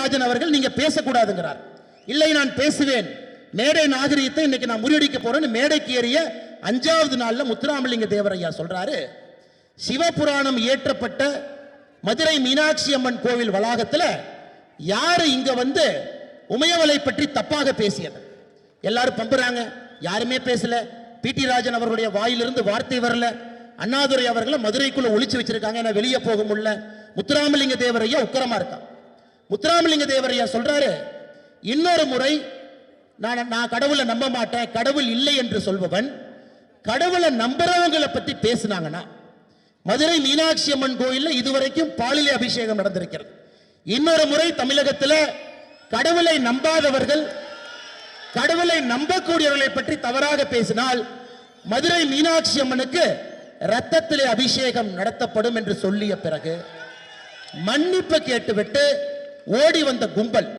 ராஜன் அவர்கள் நீங்க பேசக்கூடாதுங்கிறார். இல்லை, நான் பேசுவேன், மேடை நாகரிகத்தை இன்னைக்கு நான் முறியடிக்க போறேன்னு மேடைக்கு ஏறிய 5வது நாள்ல முத்துராமலிங்க தேவரையா சொல்றாரு, சிவபுராணம் இயற்றப்பட்ட மதுரை மீனாட்சி அம்மன் கோவில் வளாகத்தில் யாரு இங்க வந்து உமையவளை பற்றி தப்பாக பேசியது? எல்லாரும் பம்புறாங்க, யாருமே பேசல. பிடி ராஜன் அவர்களுடைய வாயிலிருந்து வார்த்தை வரல. அண்ணாதுரை அவர்களை மதுரைக்குள்ள ஒளிச்சு வச்சிருக்காங்க, நான் வெளியே போக முடியல. முத்துராமலிங்க தேவரையா உக்கரமா இருக்கான். முத்துராமலிங்க தேவரையா சொல்றாரு, இன்னொரு முறை நான் கடவுளை நம்ப மாட்டேன், கடவுள் இல்லை என்று சொல்பவன் கடவுளை நம்புறவங்களை பத்தி பேசினாங்கன்னா, மதுரை மீனாட்சி அம்மன் கோயிலில் இதுவரைக்கும் பாலிலே அபிஷேகம் நடந்திருக்கிறது. இன்னொரு முறை தமிழகத்தில் கடவுளை நம்பாதவர்கள் கடவுளை நம்பக்கூடியவர்களை பற்றி தவறாக பேசினால் மதுரை மீனாட்சி அம்மனுக்கு ரத்தத்திலே அபிஷேகம் நடத்தப்படும் என்று சொல்லிய பிறகு மன்னிப்பு கேட்டுவிட்டு ஓடி வந்த கும்பல்